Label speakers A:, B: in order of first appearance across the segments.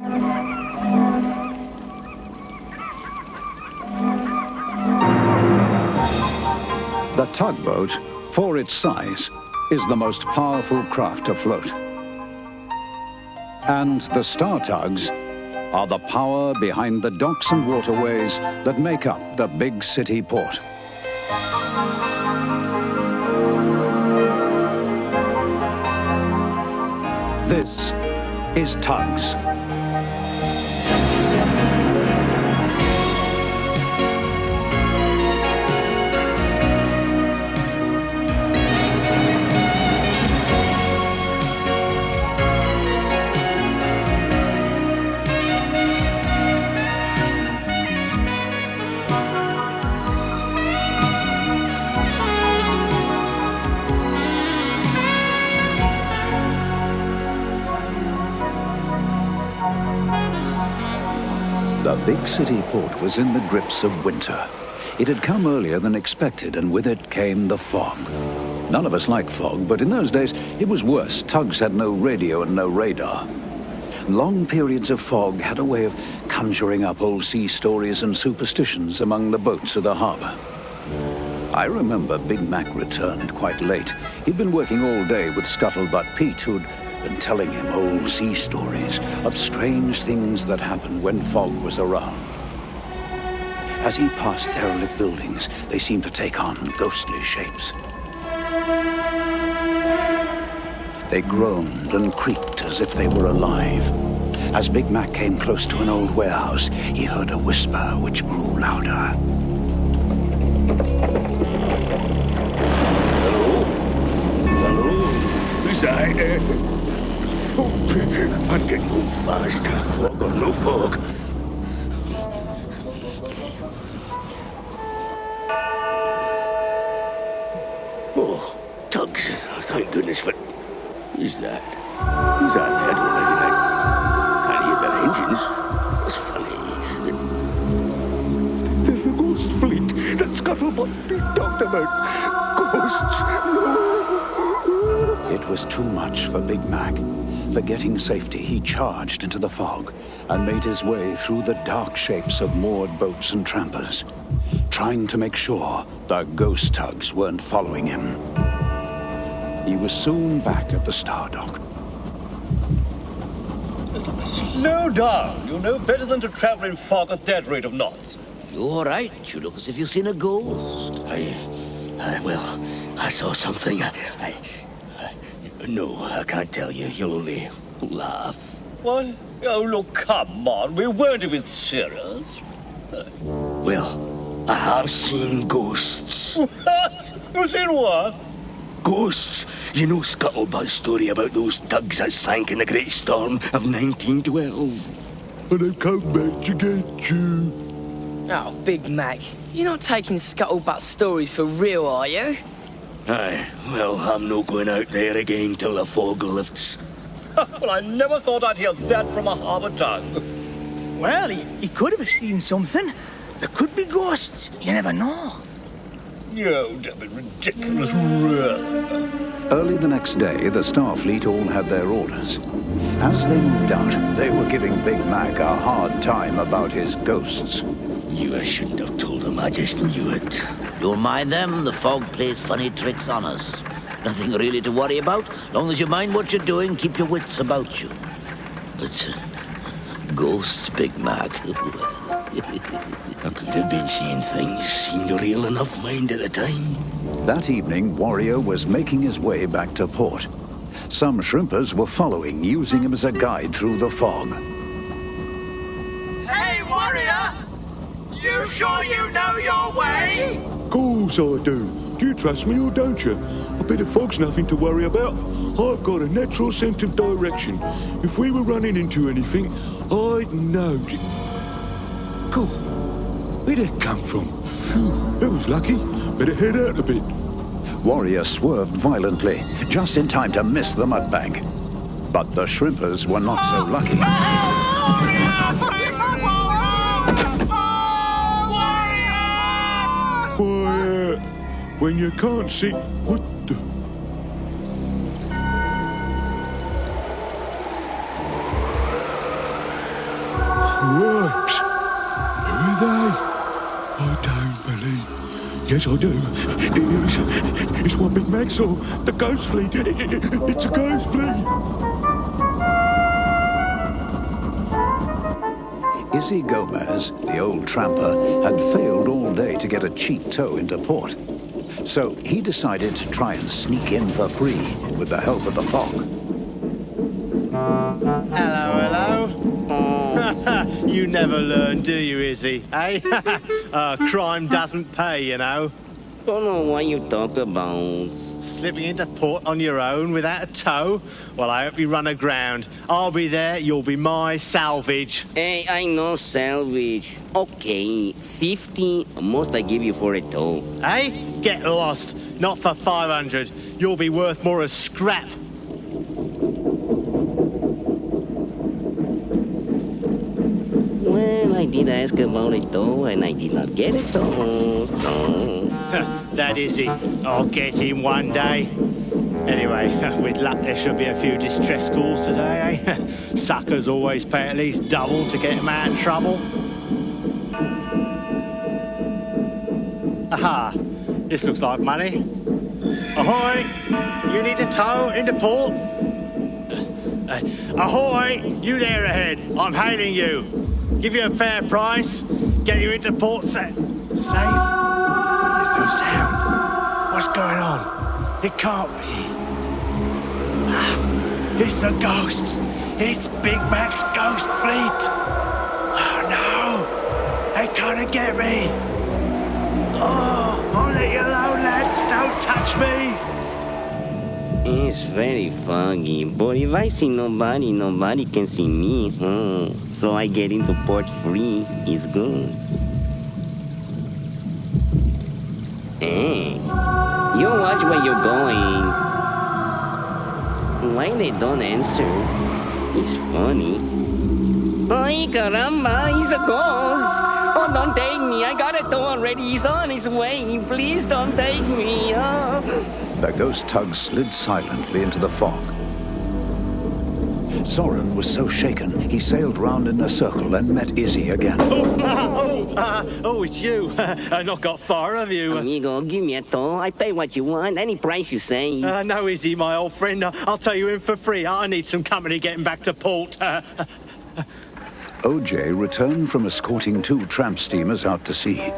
A: The tugboat, for its size, is the most powerful craft afloat. And the star tugs are the power behind the docks and waterways that make up the big city port. This is Tugs. The big city port was in the grips of winter. It had come earlier than expected, and with it came the fog. None of us like fog, but in those days it was worse. Tugs had no radio and no radar. Long periods of fog had a way of conjuring up old sea stories and superstitions among the boats of the harbour. I remember Big Mac returned quite late. He'd been working all day with Scuttlebutt Pete, who'd been telling him old sea stories of strange things that happened when fog was around. As he passed derelict buildings, they seemed to take on ghostly shapes. They groaned and creaked as if they were alive. As Big Mac came close to an old warehouse, he heard a whisper which grew louder.
B: Hello? Hello? Who's that? I'm getting home fast. Fog or no fog. Oh, Tugs. Thank goodness for... Who's that? Who's that there? I don't recognize. Can't hear their engines. It's funny. They're the ghost fleet that Scuttlebutt Pete talked about. Ghosts. No.
A: It was too much for Big Mac. Forgetting safety, he charged into the fog and made his way through the dark shapes of moored boats and trampers, trying to make sure the ghost tugs weren't following him. He was soon back at the Star Dock.
C: Slow down. You know better than to travel in fog at that rate of knots.
D: You all right? You look as if you've seen a ghost.
B: Well, I saw something. No, I can't tell you. You'll only laugh.
C: What? Oh, look, come on. We weren't even serious.
B: Well, I have seen ghosts.
C: What? You seen what?
B: Ghosts. You know Scuttlebutt's story about those tugs that sank in the Great Storm of 1912. And they've come back to get you.
E: Oh, Big Mac, you're not taking Scuttlebutt's story for real, are you?
B: Aye, well, I'm not going out there again till the fog lifts.
C: Well, I never thought I'd hear that from a harbour tug.
F: Well, he could have seen something. There could be ghosts. You never know.
C: You damn it, ridiculous, really.
A: Early the next day, the Starfleet all had their orders. As they moved out, they were giving Big Mac a hard time about his ghosts.
B: Knew I shouldn't have told him. I just knew it.
D: Don't mind them. The fog plays funny tricks on us. Nothing really to worry about. Long as you mind what you're doing, keep your wits about you. But ghosts, Big Mac.
B: I could have been seeing things seemed real enough, mind, at the time.
A: That evening, Warrior was making his way back to port. Some shrimpers were following, using him as a guide through the fog.
G: Hey, Warrior! You sure you know your way?
H: Course I do. Do you trust me or don't you? A bit of fog's nothing to worry about. I've got a natural sense of direction. If we were running into anything, I'd know. Cool. Where'd it come from? Phew, it was lucky. Better head out a bit.
A: Warrior swerved violently, just in time to miss the mudbank. But the shrimpers were not so lucky.
H: Quiet. When you can't see... What the... Worms. Who are they? I don't believe. Yes, I do. It's what Big Mac saw. The ghost fleet. It's a ghost fleet.
A: Izzy Gomez, the old tramper, had failed all day to get a cheap tow into port. So he decided to try and sneak in for free with the help of the fog.
I: Hello. You never learn, do you, Izzy? Eh? Crime doesn't pay, you know.
B: Don't know what you talk about.
I: Slipping into port on your own without a tow? Well, I hope you run aground. I'll be there, you'll be my salvage.
B: Hey, I know salvage. Okay, 50 most I give you for a tow.
I: Eh? Get lost. Not for 500. You'll be worth more as scrap.
B: Well, I did ask about it though, and I did not get it though, so...
I: That is it. I'll get him one day. Anyway, with luck there should be a few distress calls today, eh? Suckers always pay at least double to get them out of trouble. Aha, this looks like money. Ahoy! You need a tow into port? Ahoy! You there ahead. I'm hailing you. Give you a fair price. Get you into port safe. There's no sound. What's going on? It can't be. It's the ghosts. It's Big Mac's ghost fleet. Oh no! They can't get me. Oh, I'll let you alone, lads. Don't touch me.
B: It's very foggy, but if I see nobody, nobody can see me, So I get into port free. It's good. Hey, you watch where you're going. Why they don't answer? It's funny. Ay, caramba, he's a ghost. Oh, don't take me. I got it though already. He's on his way. Please don't take me. Oh.
A: The ghost tug slid silently into the fog. Soren was so shaken, he sailed round in a circle and met Izzy again.
I: Oh, it's you. Not got far, have you?
B: Amigo, give me a tow. I pay what you want, any price you say.
I: No, Izzy, my old friend. I'll tow you in for free. I need some company getting back to port.
A: OJ returned from escorting 2 tramp steamers out to sea.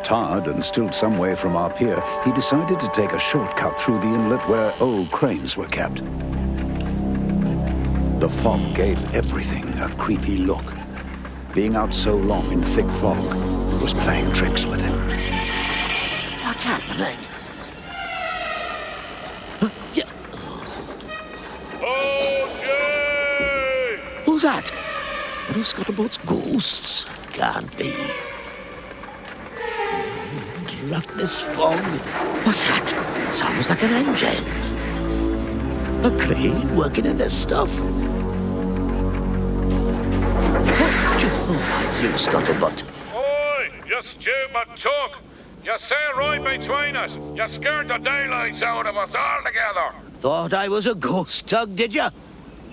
A: Tired and still some way from our pier, he decided to take a shortcut through the inlet where old cranes were kept. The fog gave everything a creepy look. Being out so long in thick fog was playing tricks with him.
D: What's happening?
G: OJ!
D: Who's that? One of Scuttlebutt's ghosts? Can't be. Drat this fog. What's that? Sounds like an engine. A crane working in this stuff. Oh, that's you, Scuttlebutt.
G: Oi, you stupid tug! You sail right between us. You scared the daylights out of us altogether.
D: Thought I was a ghost tug, did you?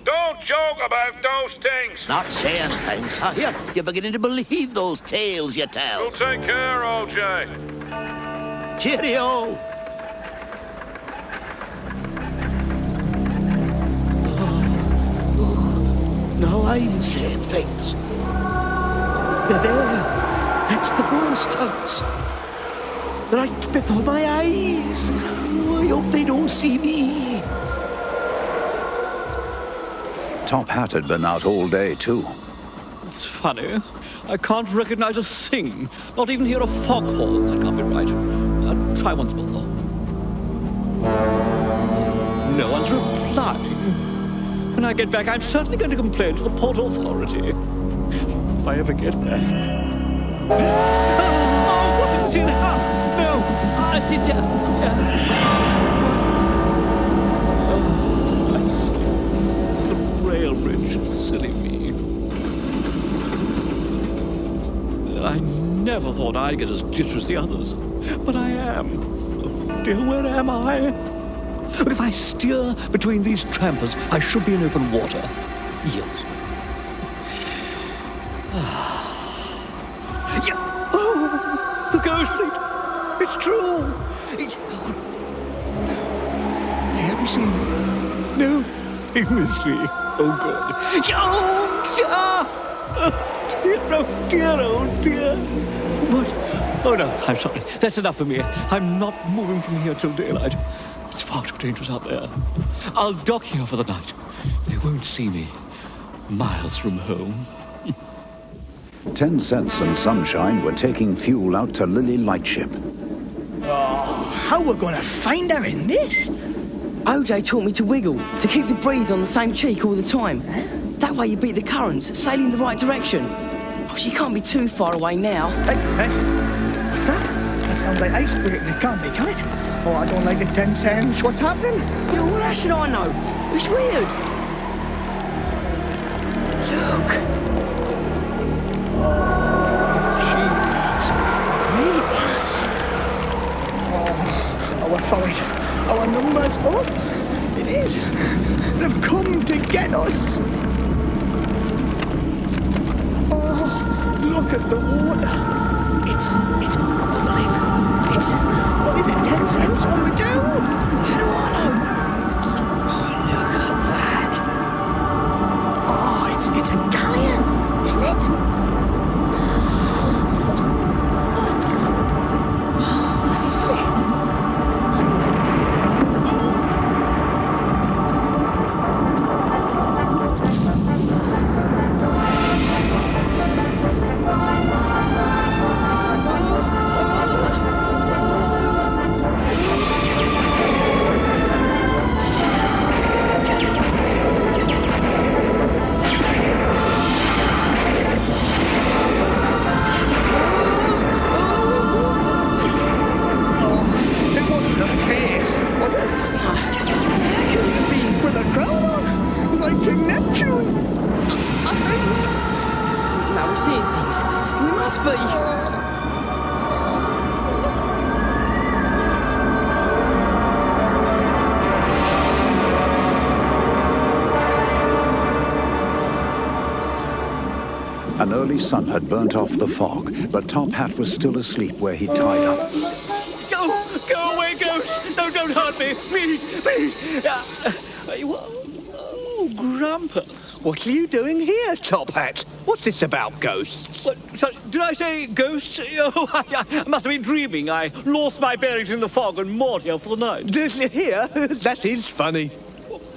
G: Don't joke about those things.
D: Not saying things, are you? You're beginning to believe those tales you tell.
G: You take care, OJ.
D: Cheerio! Now I'm saying things. They're there. That's the ghost tugs. Right before my eyes. I hope they don't see me.
A: Top Hat had been out all day, too.
C: It's funny. I can't recognize a thing. Not even hear a foghorn. That can't be right. Try once more. No one's replying. When I get back, I'm certainly going to complain to the Port Authority. If I ever get there. Oh, what is it? No, it's I see. The rail bridge, silly me. I never thought I'd get as jittery as the others, but I am. Oh dear, where am I? But if I steer between these trampers, I should be in open water. Yes. ghost fleet. It's true.
D: They haven't seen me.
C: No, they missed me. Oh, God. Oh, dear, oh, dear. What? Oh, no, I'm sorry. That's enough for me. I'm not moving from here till daylight. It's far too dangerous out there. I'll dock here for the night. They won't see me. Miles from home.
A: 10 Cents and Sunshine were taking fuel out to Lily Lightship.
F: Oh, how we're gonna find her in this?
E: OJ taught me to wiggle, to keep the breeze on the same cheek all the time. That way you beat the currents, sailing the right direction. Oh, she can't be too far away now.
F: Hey, what's that? That sounds like ice breaking. It can't be, can it? Oh, I don't like it, 10 Cents. What's happening?
E: Yeah, well, how should I know? It's weird. Look.
F: Jeepers creepers. Oh, we're forward. Our number's up. It is. They've come to get us. Oh, look at the water. It's bubbling. What is it, 10 Cents? What do we do?
E: How do I know? Oh, look at that.
F: Oh, it's a galleon, isn't it? What is it?
A: An early sun had burnt off the fog, but Top Hat was still asleep where he tied up.
C: Go away, ghost! No, don't hurt me! Please! Oh, Grampus.
D: What are you doing here, Top Hat? What's this about, ghosts?
C: What, sorry, did I say ghosts? Oh, I must have been dreaming. I lost my bearings in the fog and moored here for the night.
D: Here? That is funny.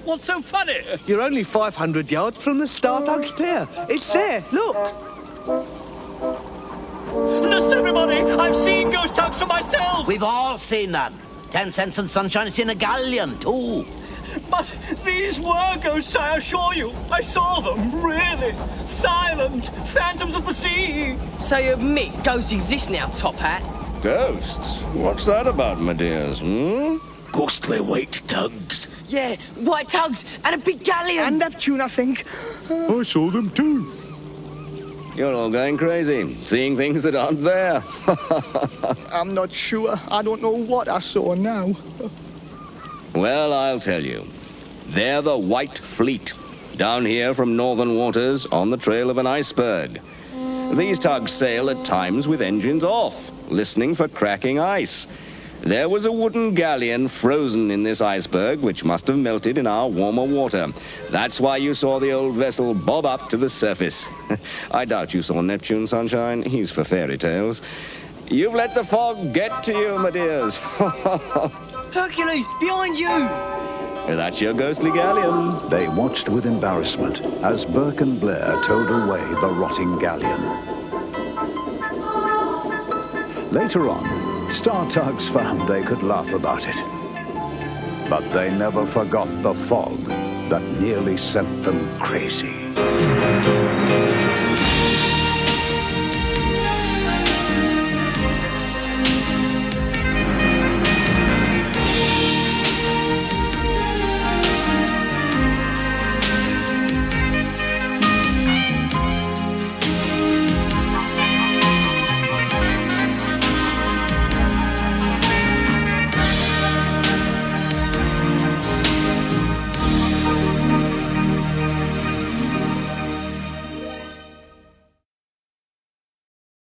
C: What's so funny?
D: You're only 500 yards from the Tugs Pier. It's there, look.
C: Listen, everybody! I've seen ghost tugs for myself!
J: We've all seen them. 10 Cents and Sunshine has seen a galleon, too.
C: But these were ghosts, I assure you. I saw them, really. Silent, phantoms of the sea.
E: So you admit ghosts exist now, Top Hat?
G: Ghosts? What's that about, my dears,
D: Ghostly white tugs.
E: Yeah, white tugs and a big galleon.
F: And Neptune, I think.
H: I saw them too.
G: You're all going crazy, seeing things that aren't there.
F: I'm not sure. I don't know what I saw now.
G: Well, I'll tell you. They're the White Fleet, down here from northern waters on the trail of an iceberg. These tugs sail at times with engines off, listening for cracking ice. There was a wooden galleon frozen in this iceberg, which must have melted in our warmer water. That's why you saw the old vessel bob up to the surface. I doubt you saw Neptune, Sunshine. He's for fairy tales. You've let the fog get to you, my dears.
E: Hercules, behind you!
G: That's your ghostly galleon.
A: They watched with embarrassment as Burke and Blair towed away the rotting galleon. Later on, Star Tugs found they could laugh about it. But they never forgot the fog that nearly sent them crazy.